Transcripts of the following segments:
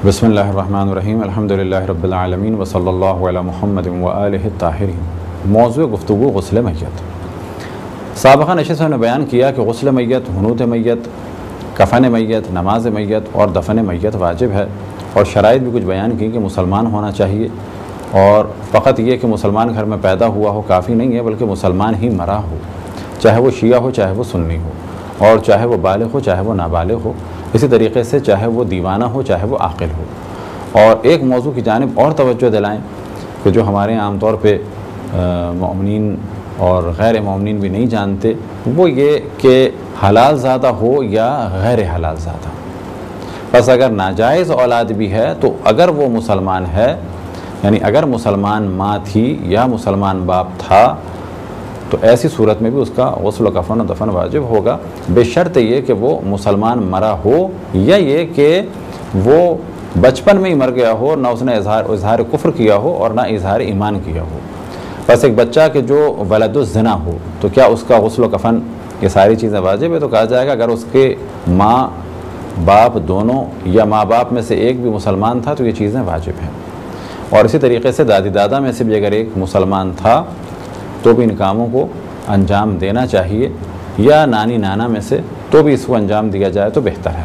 بسم اللہ الرحمن الرحیم الحمدللہ رب العالمین وصلی اللہ علی محمد وآلہ الطاہرین۔ موضوع گفتگو غسل میت۔ سابقہ نشست میں نے بیان کیا کہ غسل میت، حنوط میت، کفن میت، نماز میت اور دفن میت واجب ہے، اور شرائط بھی کچھ بیان کی کہ مسلمان ہونا چاہیے، اور فقط یہ کہ مسلمان گھر میں پیدا ہوا ہو کافی نہیں ہے، بلکہ مسلمان ہی مرا ہو، چاہے وہ شیعہ ہو چاہے وہ سنی ہو، اور چاہے وہ بالغ ہو چاہے وہ نابالغ ہو، اسی طریقے سے چاہے وہ دیوانہ ہو چاہے وہ عاقل ہو۔ اور ایک موضوع کی جانب اور توجہ دلائیں کہ جو ہمارے عام طور پہ مومنین اور غیر مومنین بھی نہیں جانتے، وہ یہ کہ حلال زادہ ہو یا غیر حلال زادہ۔ بس اگر ناجائز اولاد بھی ہے تو اگر وہ مسلمان ہے، یعنی اگر مسلمان ماں تھی یا مسلمان باپ تھا، تو ایسی صورت میں بھی اس کا غسل و کفن و دفن واجب ہوگا، بے شرط یہ کہ وہ مسلمان مرا ہو، یا یہ کہ وہ بچپن میں ہی مر گیا ہو، نہ اس نے اظہار کفر کیا ہو اور نہ اظہار ایمان کیا ہو۔ بس ایک بچہ کہ جو ولد الزنا ہو، تو کیا اس کا غسل و کفن یہ ساری چیزیں واجب ہے؟ تو کہا جائے گا اگر اس کے ماں باپ دونوں یا ماں باپ میں سے ایک بھی مسلمان تھا تو یہ چیزیں واجب ہیں، اور اسی طریقے سے دادی دادا میں سے بھی اگر ایک مسلمان تھا تو بھی ان کاموں کو انجام دینا چاہیے، یا نانی نانا میں سے تو بھی اس کو انجام دیا جائے تو بہتر ہے۔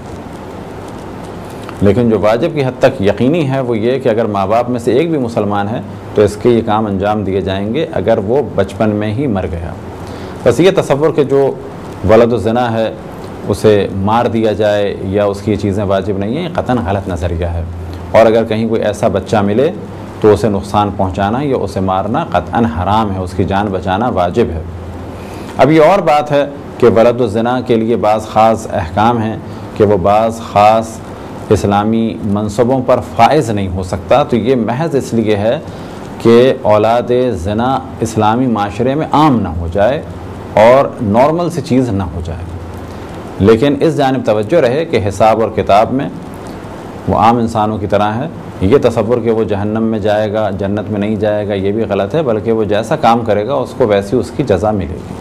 لیکن جو واجب کی حد تک یقینی ہے وہ یہ کہ اگر ماں باپ میں سے ایک بھی مسلمان ہے تو اس کے یہ کام انجام دیے جائیں گے اگر وہ بچپن میں ہی مر گیا۔ بس یہ تصور کہ جو ولد الزنا ہے اسے مار دیا جائے یا اس کی یہ چیزیں واجب نہیں ہیں، یہ قطعاً غلط نظریہ ہے، اور اگر کہیں کوئی ایسا بچہ ملے تو اسے نقصان پہنچانا یا اسے مارنا قطعاً حرام ہے، اس کی جان بچانا واجب ہے۔ اب یہ اور بات ہے کہ ولد الزنا کے لیے بعض خاص احکام ہیں کہ وہ بعض خاص اسلامی منصبوں پر فائز نہیں ہو سکتا، تو یہ محض اس لیے ہے کہ اولاد زنا اسلامی معاشرے میں عام نہ ہو جائے اور نارمل سی چیز نہ ہو جائے، لیکن اس جانب توجہ رہے کہ حساب اور کتاب میں وہ عام انسانوں کی طرح ہے۔ یہ تصور کہ وہ جہنم میں جائے گا جنت میں نہیں جائے گا یہ بھی غلط ہے، بلکہ وہ جیسا کام کرے گا اس کو ویسی اس کی جزا ملے گی۔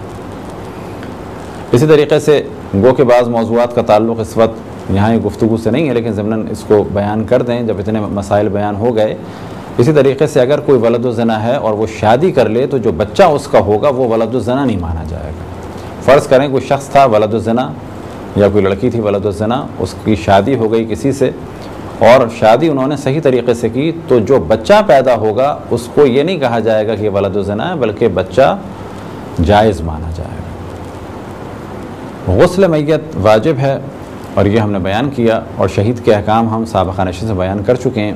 اسی طریقے سے گو کے بعض موضوعات کا تعلق اس وقت یہاں یہ گفتگو سے نہیں ہے، لیکن ضمناً اس کو بیان کر دیں جب اتنے مسائل بیان ہو گئے۔ اسی طریقے سے اگر کوئی ولد الزنا ہے اور وہ شادی کر لے تو جو بچہ اس کا ہوگا وہ ولد الزنا نہیں مانا جائے گا۔ فرض کریں کوئی شخص تھا ولد الزنا، یا کوئی لڑکی تھی ولد الزنا، اس کی شادی ہو گئی کسی سے اور شادی انہوں نے صحیح طریقے سے کی، تو جو بچہ پیدا ہوگا اس کو یہ نہیں کہا جائے گا کہ یہ ولد الزنا ہے، بلکہ بچہ جائز مانا جائے گا۔ غسل میت واجب ہے اور یہ ہم نے بیان کیا، اور شہید کے احکام ہم سابقہ نشست سے بیان کر چکے ہیں۔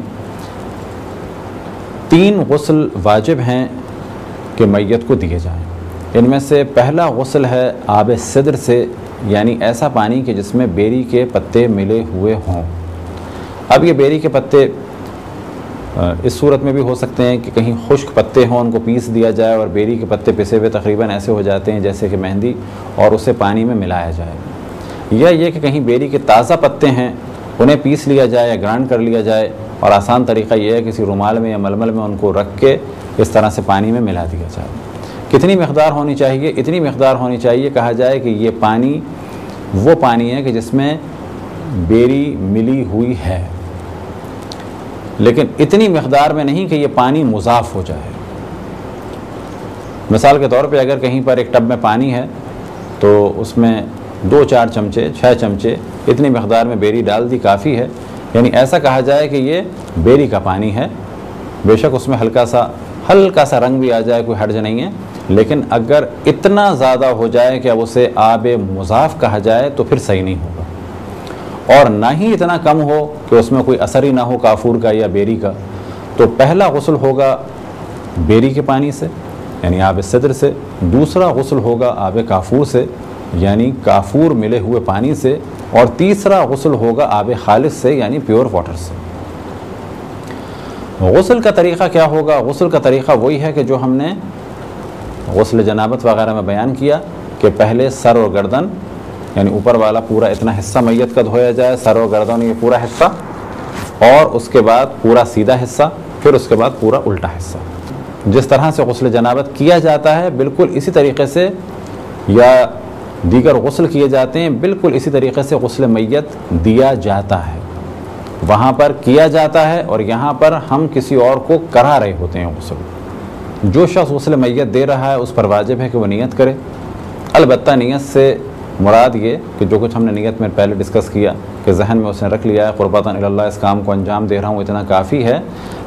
3 غسل واجب ہیں کہ میت کو دیے جائیں۔ ان میں سے پہلا غسل ہے آب سدر سے، یعنی ایسا پانی کہ جس میں بیری کے پتے ملے ہوئے ہوں۔ اب یہ بیری کے پتے اس صورت میں بھی ہو سکتے ہیں کہ کہیں خشک پتے ہوں ان کو پیس دیا جائے، اور بیری کے پتے پسے ہوئے تقریباً ایسے ہو جاتے ہیں جیسے کہ مہندی، اور اسے پانی میں ملایا جائے، یا یہ کہ کہیں بیری کے تازہ پتے ہیں انہیں پیس لیا جائے یا گرائنڈ کر لیا جائے، اور آسان طریقہ یہ ہے کسی رومال میں یا ململ میں ان کو رکھ کے اس طرح سے پانی میں ملا دیا جائے۔ کتنی مقدار ہونی چاہیے؟ اتنی مقدار ہونی چاہیے کہا جائے کہ یہ پانی وہ پانی ہے کہ جس میں بیری ملی ہوئی ہے، لیکن اتنی مقدار میں نہیں کہ یہ پانی مضاف ہو جائے۔ مثال کے طور پہ اگر کہیں پر ایک ٹب میں پانی ہے تو اس میں 2-4 چمچے 6 چمچے اتنی مقدار میں بیری ڈال دی کافی ہے، یعنی ایسا کہا جائے کہ یہ بیری کا پانی ہے۔ بے شک اس میں ہلکا سا رنگ بھی آ جائے، کوئی حرج نہیں ہے، لیکن اگر اتنا زیادہ ہو جائے کہ اب اسے آب مضاف کہا جائے تو پھر صحیح نہیں ہوگا، اور نہ ہی اتنا کم ہو کہ اس میں کوئی اثر ہی نہ ہو کافور کا یا بیری کا۔ تو پہلا غسل ہوگا بیری کے پانی سے یعنی آب سدر سے، دوسرا غسل ہوگا آب کافور سے یعنی کافور ملے ہوئے پانی سے، اور تیسرا غسل ہوگا آب خالص سے یعنی پیور واٹر سے۔ غسل کا طریقہ کیا ہوگا؟ غسل کا طریقہ وہی ہے کہ جو ہم نے غسل جنابت وغیرہ میں بیان کیا کہ پہلے سر اور گردن یعنی اوپر والا پورا اتنا حصہ میت کا دھویا جائے، سر و گردن یہ پورا حصہ، اور اس کے بعد پورا سیدھا حصہ، پھر اس کے بعد پورا الٹا حصہ۔ جس طرح سے غسل جنابت کیا جاتا ہے بالکل اسی طریقے سے، یا دیگر غسل کیے جاتے ہیں بالکل اسی طریقے سے غسل میت دیا جاتا ہے۔ وہاں پر کیا جاتا ہے اور یہاں پر ہم کسی اور کو کرا رہے ہوتے ہیں غسل۔ جو شخص غسل میت دے رہا ہے اس پر واجب ہے کہ وہ نیت کرے۔ البتہ نیت سے مراد یہ کہ جو کچھ ہم نے نیت میں پہلے ڈسکس کیا کہ ذہن میں اس نے رکھ لیا ہے قربتاً اللہ اس کام کو انجام دے رہا ہوں، اتنا کافی ہے،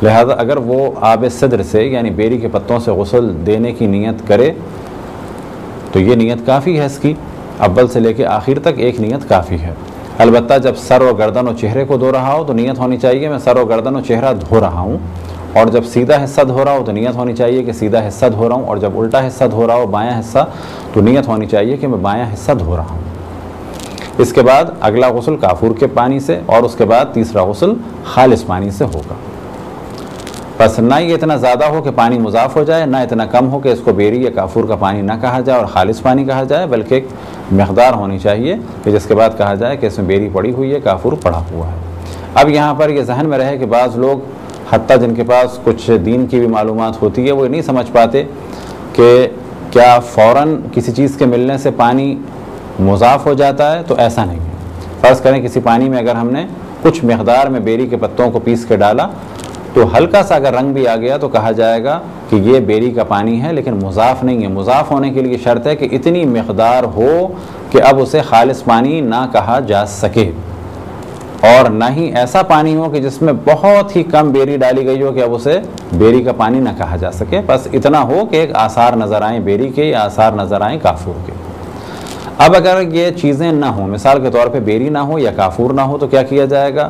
لہذا اگر وہ آب صدر سے یعنی بیری کے پتوں سے غسل دینے کی نیت کرے تو یہ نیت کافی ہے اس کی، اول سے لے کے آخر تک ایک نیت کافی ہے۔ البتہ جب سر و گردن و چہرے کو دھو رہا ہو تو نیت ہونی چاہیے میں سر و گردن و چہرہ دھو رہا ہوں، اور جب سیدھا حصہ دھو رہا ہو تو نیت ہونی چاہیے کہ سیدھا حصہ دھو رہا ہوں، اور جب الٹا حصہ دھو رہا ہو بایاں حصہ تو نیت ہونی چاہیے کہ میں بایاں حصہ دھو رہا ہوں۔ اس کے بعد اگلا غسل کافور کے پانی سے، اور اس کے بعد تیسرا غسل خالص پانی سے ہوگا۔ بس نہ یہ اتنا زیادہ ہو کہ پانی مضاف ہو جائے، نہ اتنا کم ہو کہ اس کو بیری یا کافور کا پانی نہ کہا جائے اور خالص پانی کہا جائے، بلکہ ایک مقدار ہونی چاہیے کہ جس کے بعد کہا جائے کہ اس میں بیری پڑی ہوئی ہے، کافور پڑا ہوا ہے۔ اب یہاں پر یہ ذہن میں رہے کہ بعض لوگ حتیٰ جن کے پاس کچھ دین کی بھی معلومات ہوتی ہے وہ نہیں سمجھ پاتے کہ کیا فوراً کسی چیز کے ملنے سے پانی مضاف ہو جاتا ہے، تو ایسا نہیں ہے۔ فرض کریں کسی پانی میں اگر ہم نے کچھ مقدار میں بیری کے پتوں کو پیس کے ڈالا تو ہلکا سا اگر رنگ بھی آ گیا تو کہا جائے گا کہ یہ بیری کا پانی ہے، لیکن مضاف نہیں ہے۔ مضاف ہونے کے لیے شرط ہے کہ اتنی مقدار ہو کہ اب اسے خالص پانی نہ کہا جا سکے، اور نہ ہی ایسا پانی ہو کہ جس میں بہت ہی کم بیری ڈالی گئی ہو کہ اب اسے بیری کا پانی نہ کہا جا سکے۔ بس اتنا ہو کہ ایک آثار نظر آئیں بیری کے یا آثار نظر آئیں کافور کے۔ اب اگر یہ چیزیں نہ ہوں، مثال کے طور پہ بیری نہ ہو یا کافور نہ ہو، تو کیا کیا جائے گا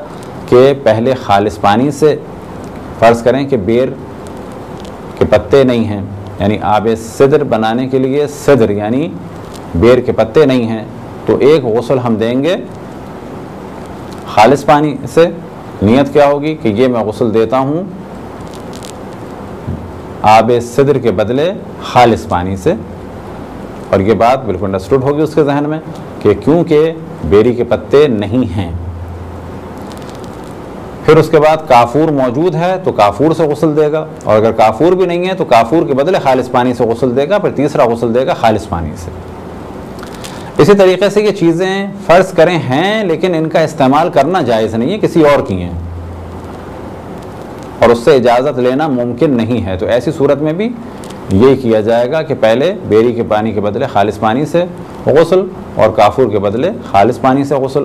کہ پہلے خالص پانی سے، فرض کریں کہ بیر کے پتے نہیں ہیں، یعنی آب صدر بنانے کے لیے صدر یعنی بیر کے پتے نہیں ہیں، تو ایک غسل ہم دیں گے خالص پانی سے۔ نیت کیا ہوگی کہ یہ میں غسل دیتا ہوں آب صدر کے بدلے خالص پانی سے، اور یہ بات بالکل انڈرسٹوڈ ہوگی اس کے ذہن میں کہ کیونکہ بیری کے پتے نہیں ہیں۔ پھر اس کے بعد کافور موجود ہے تو کافور سے غسل دے گا، اور اگر کافور بھی نہیں ہے تو کافور کے بدلے خالص پانی سے غسل دے گا، پھر تیسرا غسل دے گا خالص پانی سے۔ اسی طریقے سے یہ چیزیں فرض کریں ہیں لیکن ان کا استعمال کرنا جائز نہیں ہے، کسی اور کی ہیں اور اس سے اجازت لینا ممکن نہیں ہے، تو ایسی صورت میں بھی یہی کیا جائے گا کہ پہلے بیری کے پانی کے بدلے خالص پانی سے غسل اور کافور کے بدلے خالص پانی سے غسل،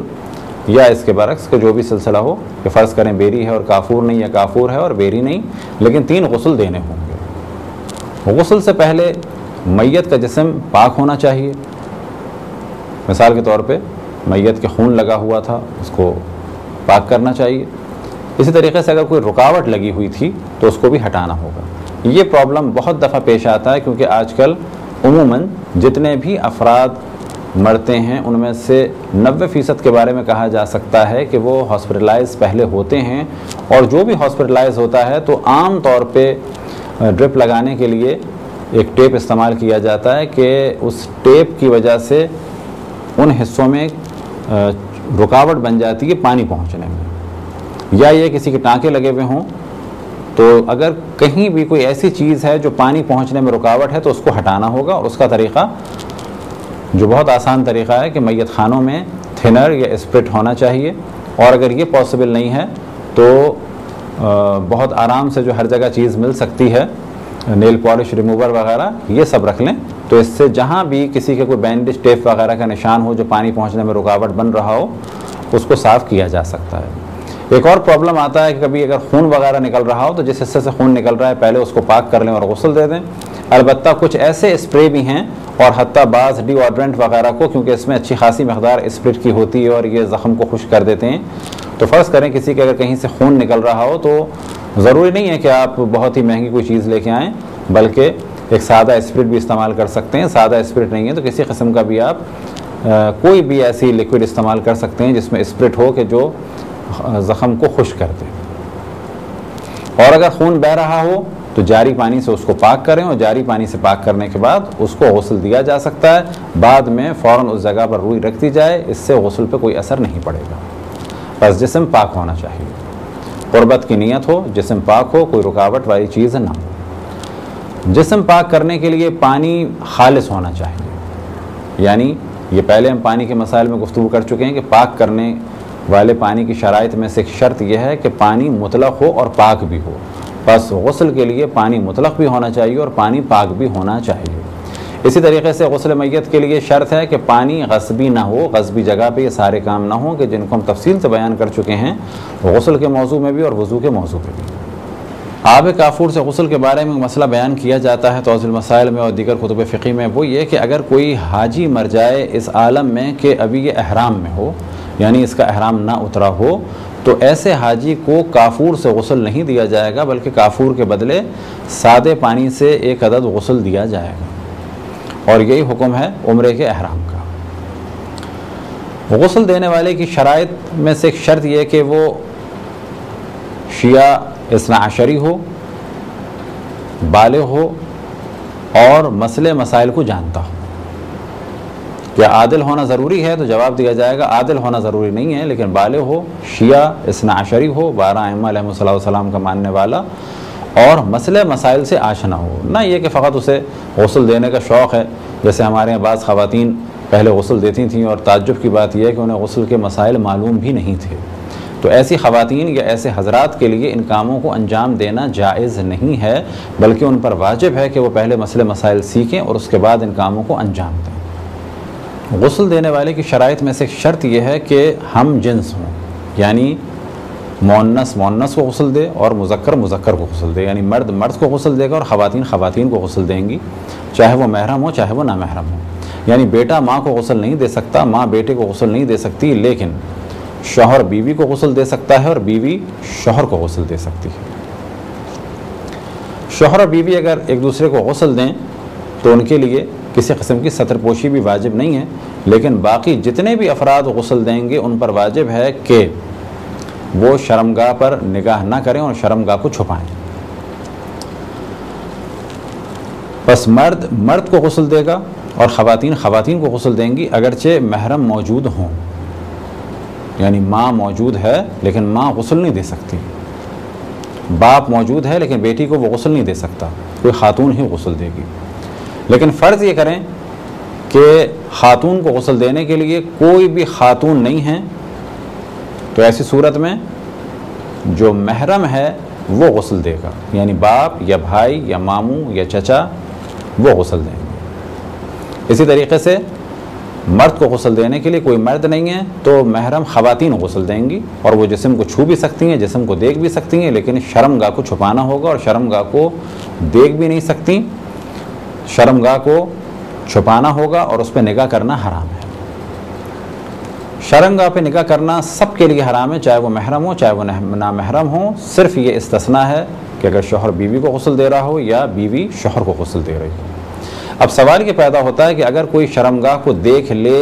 یا اس کے برعکس کہ جو بھی سلسلہ ہو کہ فرض کریں بیری ہے اور کافور نہیں، یا کافور ہے اور بیری نہیں، لیکن 3 غسل دینے ہوں گے۔ غسل سے پہلے میت کا جسم پاک ہونا چاہیے۔ مثال کے طور پہ میت کے خون لگا ہوا تھا، اس کو پاک کرنا چاہیے۔ اسی طریقے سے اگر کوئی رکاوٹ لگی ہوئی تھی تو اس کو بھی ہٹانا ہوگا۔ یہ پرابلم بہت دفعہ پیش آتا ہے کیونکہ آج کل عموماً جتنے بھی افراد مرتے ہیں ان میں سے 90% کے بارے میں کہا جا سکتا ہے کہ وہ ہاسپٹلائز پہلے ہوتے ہیں، اور جو بھی ہاسپٹلائز ہوتا ہے تو عام طور پہ ڈرپ لگانے کے لیے ایک ٹیپ استعمال کیا جاتا ہے کہ اس ٹیپ کی وجہ سے ان حصوں میں رکاوٹ بن جاتی ہے پانی پہنچنے میں، یا یہ کسی کے ٹانکے لگے ہوئے ہوں تو اگر کہیں بھی کوئی ایسی چیز ہے جو پانی پہنچنے میں رکاوٹ ہے تو اس کو ہٹانا ہوگا، اور اس کا طریقہ جو بہت آسان طریقہ ہے کہ میت خانوں میں تھنر یا اسپرٹ ہونا چاہیے، اور اگر یہ پاسبل نہیں ہے تو بہت آرام سے جو ہر جگہ چیز مل سکتی ہے نیل پالش ریموور وغیرہ، یہ سب رکھ لیں، تو اس سے جہاں بھی کسی کے کوئی بینڈیج ٹیپ وغیرہ کا نشان ہو جو پانی پہنچنے میں رکاوٹ بن رہا ہو اس کو صاف کیا جا سکتا ہے۔ ایک اور پرابلم آتا ہے کہ کبھی اگر خون وغیرہ نکل رہا ہو تو جس حصے سے خون نکل رہا ہے پہلے اس کو پاک کر لیں اور غسل دے دیں۔ البتہ کچھ ایسے اسپرے بھی ہیں اور حتیٰ بعض ڈیوڈرنٹ وغیرہ کو، کیونکہ اس میں اچھی خاصی مقدار اسپرٹ کی ہوتی ہے اور یہ زخم کو خشک کر دیتے ہیں، تو فرض کریں کسی کے اگر کہیں سے خون نکل رہا ہو تو ضروری نہیں ہے کہ آپ بہت ہی مہنگی کوئی چیز لے کے آئیں، بلکہ ایک سادہ اسپرٹ بھی استعمال کر سکتے ہیں۔ سادہ اسپرٹ نہیں ہے تو کسی قسم کا بھی آپ کوئی بھی ایسی لیکوڈ استعمال کر سکتے ہیں جس میں اسپرٹ ہو کہ جو زخم کو خشک کر دے۔ اور اگر خون بہہ رہا ہو تو جاری پانی سے اس کو پاک کریں، اور جاری پانی سے پاک کرنے کے بعد اس کو غسل دیا جا سکتا ہے، بعد میں فوراً اس جگہ پر روئی رکھ دی جائے، اس سے غسل پہ کوئی اثر نہیں پڑے گا۔ بس جسم پاک ہونا چاہیے، قربت کی نیت ہو، جسم پاک ہو، کوئی رکاوٹ والی چیز نہ ہو۔ جسم پاک کرنے کے لیے پانی خالص ہونا چاہیے، یعنی یہ پہلے ہم پانی کے مسائل میں گفتگو کر چکے ہیں کہ پاک کرنے والے پانی کی شرائط میں سے ایک شرط یہ ہے کہ پانی مطلق ہو اور پاک بھی ہو. بس غسل کے لیے پانی مطلق بھی ہونا چاہیے اور پانی پاک بھی ہونا چاہیے. اسی طریقے سے غسل میت کے لیے شرط ہے کہ پانی غصبی نہ ہو. غصبی جگہ پہ یہ سارے کام نہ ہوں کہ جن کو ہم تفصیل سے بیان کر چکے ہیں غسل کے موضوع میں بھی اور وضو کے موضوع پہ بھی. آب کافور سے غسل کے بارے میں مسئلہ بیان کیا جاتا ہے توضیح المسائل میں اور دیگر کتب فقہ میں. وہ یہ کہ اگر کوئی حاجی مر جائے اس عالم میں کہ ابھی یہ احرام میں ہو، یعنی اس کا احرام نہ اترا ہو، تو ایسے حاجی کو کافور سے غسل نہیں دیا جائے گا، بلکہ کافور کے بدلے سادے پانی سے 1 عدد غسل دیا جائے گا. اور یہی حکم ہے عمرے کے احرام کا. غسل دینے والے کی شرائط میں سے ایک شرط یہ کہ وہ شیعہ اثنا عشری ہو، بالغ ہو اور مسئلے مسائل کو جانتا ہو. کیا عادل ہونا ضروری ہے؟ تو جواب دیا جائے گا عادل ہونا ضروری نہیں ہے، لیکن بالغ ہو، شیعہ اثنا عشری ہو، 12 ائمہ علیہم السلام کا ماننے والا اور مسئلے مسائل سے آشنا ہو. نہ یہ کہ فقط اسے غسل دینے کا شوق ہے، جیسے ہمارے یہاں بعض خواتین پہلے غسل دیتی تھیں اور تعجب کی بات یہ ہے کہ انہیں غسل کے مسائل معلوم بھی نہیں تھے. تو ایسی خواتین یا ایسے حضرات کے لیے ان کاموں کو انجام دینا جائز نہیں ہے، بلکہ ان پر واجب ہے کہ وہ پہلے مسئلے مسائل سیکھیں اور اس کے بعد ان کاموں کو انجام دیں. غسل دینے والے کی شرائط میں سے ایک شرط یہ ہے کہ ہم جنس ہوں، یعنی مؤنث مؤنث کو غسل دے اور مذکر مذکر کو غسل دے، یعنی مرد مرد کو غسل دے گا اور خواتین خواتین کو غسل دیں گی، چاہے وہ محرم ہو چاہے وہ نامحرم ہو. یعنی بیٹا ماں کو غسل نہیں دے سکتا، ماں بیٹے کو غسل نہیں دے سکتی، لیکن شوہر بیوی کو غسل دے سکتا ہے اور بیوی شوہر کو غسل دے سکتی ہے. شوہر اور بیوی اگر ایک دوسرے کو غسل دیں تو ان کے لیے کسی قسم کی ستر پوشی بھی واجب نہیں ہے، لیکن باقی جتنے بھی افراد غسل دیں گے ان پر واجب ہے کہ وہ شرمگاہ پر نگاہ نہ کریں اور شرمگاہ کو چھپائیں. بس مرد مرد کو غسل دے گا اور خواتین خواتین کو غسل دیں گی، اگرچہ محرم موجود ہوں. یعنی ماں موجود ہے لیکن ماں غسل نہیں دے سکتی، باپ موجود ہے لیکن بیٹی کو وہ غسل نہیں دے سکتا، کوئی خاتون ہی غسل دے گی. لیکن فرض یہ کریں کہ خاتون کو غسل دینے کے لیے کوئی بھی خاتون نہیں ہے، تو ایسی صورت میں جو محرم ہے وہ غسل دے گا، یعنی باپ یا بھائی یا ماموں یا چچا وہ غسل دیں گے. اسی طریقے سے مرد کو غسل دینے کے لیے کوئی مرد نہیں ہے تو محرم خواتین غسل دیں گی، اور وہ جسم کو چھو بھی سکتی ہیں، جسم کو دیکھ بھی سکتی ہیں، لیکن شرمگاہ کو چھپانا ہوگا اور شرمگاہ کو دیکھ بھی نہیں سکتی. شرمگاہ کو چھپانا ہوگا اور اس پہ نگاہ کرنا حرام ہے. شرمگاہ پہ نگاہ کرنا سب کے لیے حرام ہے، چاہے وہ محرم ہو چاہے وہ نامحرم ہو. صرف یہ استثناء ہے کہ اگر شوہر بیوی کو غسل دے رہا ہو یا بیوی شوہر کو غسل دے رہی ہو. اب سوال یہ پیدا ہوتا ہے کہ اگر کوئی شرمگاہ کو دیکھ لے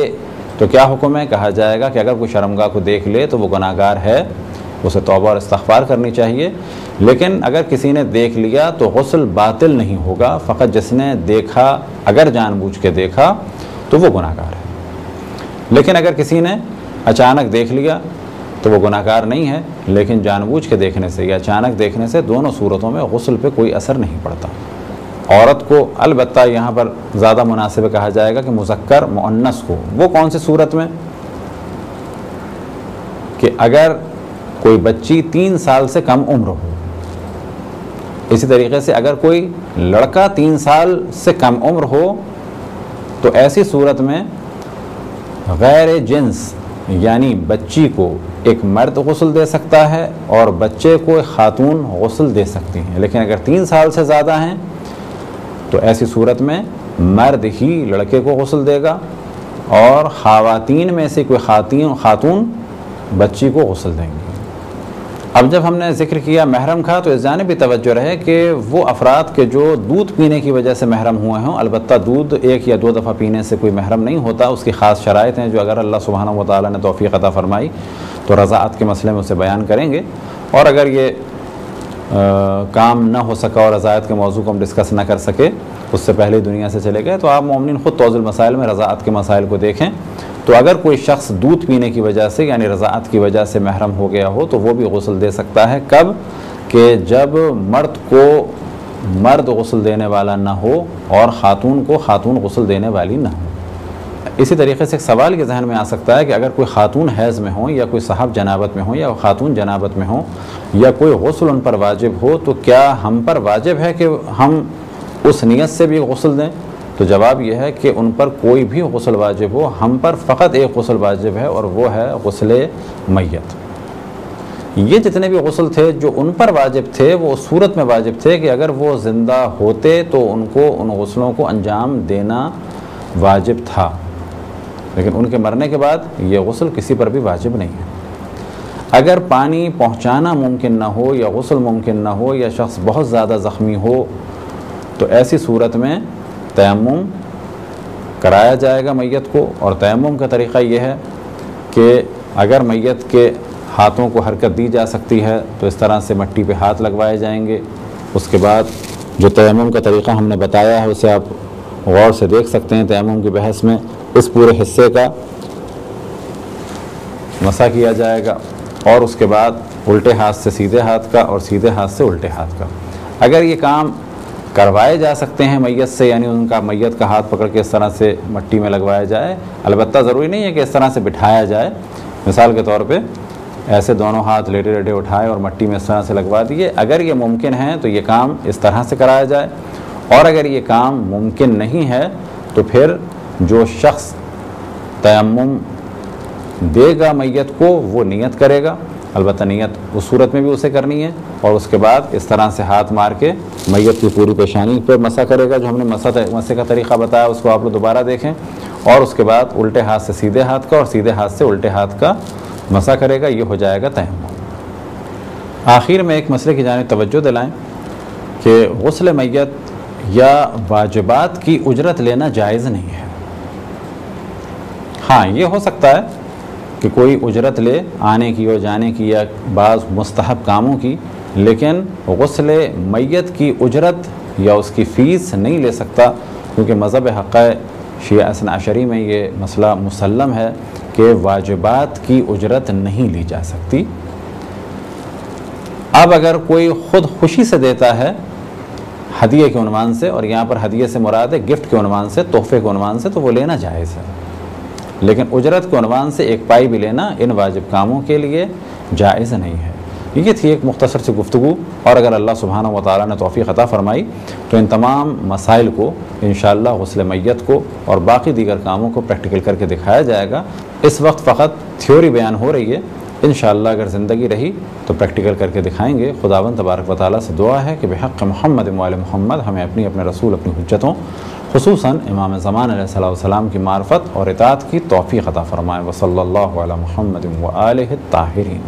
تو کیا حکم ہے؟ کہا جائے گا کہ اگر کوئی شرمگاہ کو دیکھ لے تو وہ گناہ گار ہے، اسے توبہ اور استغفار کرنی چاہیے. لیکن اگر کسی نے دیکھ لیا تو غسل باطل نہیں ہوگا، فقط جس نے دیکھا اگر جان بوجھ کے دیکھا تو وہ گناہ گار ہے. لیکن اگر کسی نے اچانک دیکھ لیا تو وہ گناہ گار نہیں ہے، لیکن جان بوجھ کے دیکھنے سے یا اچانک دیکھنے سے دونوں صورتوں میں غسل پہ کوئی اثر نہیں پڑتا. عورت کو البتہ یہاں پر زیادہ مناسب کہا جائے گا کہ مذکر مؤنث کو. وہ کون سی صورت میں؟ کہ اگر کوئی بچی 3 سال سے کم عمر ہو. اسی طریقے سے اگر کوئی لڑکا 3 سال سے کم عمر ہو تو ایسی صورت میں غیر جنس یعنی بچی کو ایک مرد غسل دے سکتا ہے اور بچے کو ایک خاتون غسل دے سکتی ہیں. لیکن اگر 3 سال سے زیادہ ہیں تو ایسی صورت میں مرد ہی لڑکے کو غسل دے گا اور خواتین میں سے کوئی خاتون بچی کو غسل دیں گی. اب جب ہم نے ذکر کیا محرم کا تو اس جانب بھی توجہ رہے کہ وہ افراد کے جو دودھ پینے کی وجہ سے محرم ہوئے ہوں، البتہ دودھ 1 یا 2 دفعہ پینے سے کوئی محرم نہیں ہوتا، اس کی خاص شرائط ہیں جو اگر اللہ سبحانہ و تعالیٰ نے توفیق عطا فرمائی تو رضاعت کے مسئلے میں اسے بیان کریں گے. اور اگر یہ کام نہ ہو سکا اور رضاعت کے موضوع کو ہم ڈسکس نہ کر سکے، اس سے پہلے دنیا سے چلے گئے، تو آپ مومنین خود توضیح المسائل میں رضاعت کے مسائل کو دیکھیں. تو اگر کوئی شخص دودھ پینے کی وجہ سے یعنی رضاعت کی وجہ سے محرم ہو گیا ہو تو وہ بھی غسل دے سکتا ہے. کب؟ کہ جب مرد کو مرد غسل دینے والا نہ ہو اور خاتون کو خاتون غسل دینے والی نہ ہو. اسی طریقے سے ایک سوال کے ذہن میں آ سکتا ہے کہ اگر کوئی خاتون حیض میں ہوں یا کوئی صاحب جنابت میں ہوں یا خاتون جنابت میں ہوں یا کوئی غسل ان پر واجب ہو تو کیا ہم پر واجب ہے کہ ہم اس نیت سے بھی غسل دیں؟ تو جواب یہ ہے کہ ان پر کوئی بھی غسل واجب ہو، ہم پر فقط ایک غسل واجب ہے اور وہ ہے غسل میت۔ یہ جتنے بھی غسل تھے جو ان پر واجب تھے وہ اس صورت میں واجب تھے کہ اگر وہ زندہ ہوتے تو ان کو ان غسلوں کو انجام دینا واجب تھا، لیکن ان کے مرنے کے بعد یہ غسل کسی پر بھی واجب نہیں ہے۔ اگر پانی پہنچانا ممکن نہ ہو یا غسل ممکن نہ ہو یا شخص بہت زیادہ زخمی ہو تو ایسی صورت میں تیمم کرایا جائے گا میت کو، اور تیمم کا طریقہ یہ ہے کہ اگر میت کے ہاتھوں کو حرکت دی جا سکتی ہے تو اس طرح سے مٹی پہ ہاتھ لگوائے جائیں گے۔ اس کے بعد جو تیمم کا طریقہ ہم نے بتایا ہے اسے آپ غور سے دیکھ سکتے ہیں تیمم کی بحث میں، اس پورے حصے کا مسح کیا جائے گا اور اس کے بعد الٹے ہاتھ سے سیدھے ہاتھ کا اور سیدھے ہاتھ سے الٹے ہاتھ کا۔ اگر یہ کام کروائے جا سکتے ہیں میت سے، یعنی ان کا میت کا ہاتھ پکڑ کے اس طرح سے مٹی میں لگوایا جائے، البتہ ضروری نہیں ہے کہ اس طرح سے بٹھایا جائے، مثال کے طور پہ ایسے دونوں ہاتھ لیٹے لیٹے اٹھائے اور مٹی میں اس طرح سے لگوا دیے، اگر یہ ممکن ہے تو یہ کام اس طرح سے کرایا جائے، اور اگر یہ کام ممکن نہیں ہے تو پھر جو شخص تیمم دے گا میت کو وہ نیت کرے گا، البتہ نیت اس صورت میں بھی اسے کرنی ہے، اور اس کے بعد اس طرح سے ہاتھ مار کے میت کی پوری پیشانی پہ مسح کرے گا۔ جو ہم نے مسح کا طریقہ بتایا اس کو آپ لوگ دوبارہ دیکھیں، اور اس کے بعد الٹے ہاتھ سے سیدھے ہاتھ کا اور سیدھے ہاتھ سے الٹے ہاتھ کا مسح کرے گا، یہ ہو جائے گا تیمم۔ آخر میں ایک مسئلے کی جانب توجہ دلائیں کہ غسل میت یا واجبات کی اجرت لینا جائز نہیں ہے۔ ہاں یہ ہو سکتا ہے کہ کوئی اجرت لے آنے کی اور جانے کی یا بعض مستحب کاموں کی، لیکن غسل میت کی اجرت یا اس کی فیس نہیں لے سکتا، کیونکہ مذہب حق شیعہ اثنا عشری میں یہ مسئلہ مسلم ہے کہ واجبات کی اجرت نہیں لی جا سکتی۔ اب اگر کوئی خود خوشی سے دیتا ہے ہدیے کے عنوان سے، اور یہاں پر ہدیے سے مراد ہے گفٹ کے عنوان سے، تحفے کے عنوان سے، تو وہ لینا جائز ہے، لیکن اجرت کے عنوان سے ایک پائی بھی لینا ان واجب کاموں کے لیے جائز نہیں ہے۔ یہ تھی ایک مختصر سی گفتگو، اور اگر اللہ سبحانہ و تعالیٰ نے توفیق عطا فرمائی تو ان تمام مسائل کو انشاءاللہ غسل میت کو اور باقی دیگر کاموں کو پریکٹیکل کر کے دکھایا جائے گا۔ اس وقت فقط تھیوری بیان ہو رہی ہے، انشاءاللہ اگر زندگی رہی تو پریکٹیکل کر کے دکھائیں گے۔ خداوند تبارک و تعالیٰ سے دعا ہے کہ بحق محمد و آل محمد ہمیں اپنے رسول اپنی حجتوں خصوصاً امام زمان علیہ السلام کی معرفت اور اطاعت کی توفیق عطا فرمائے۔ وصلی اللہ علی محمد و آلہ الطاہرین۔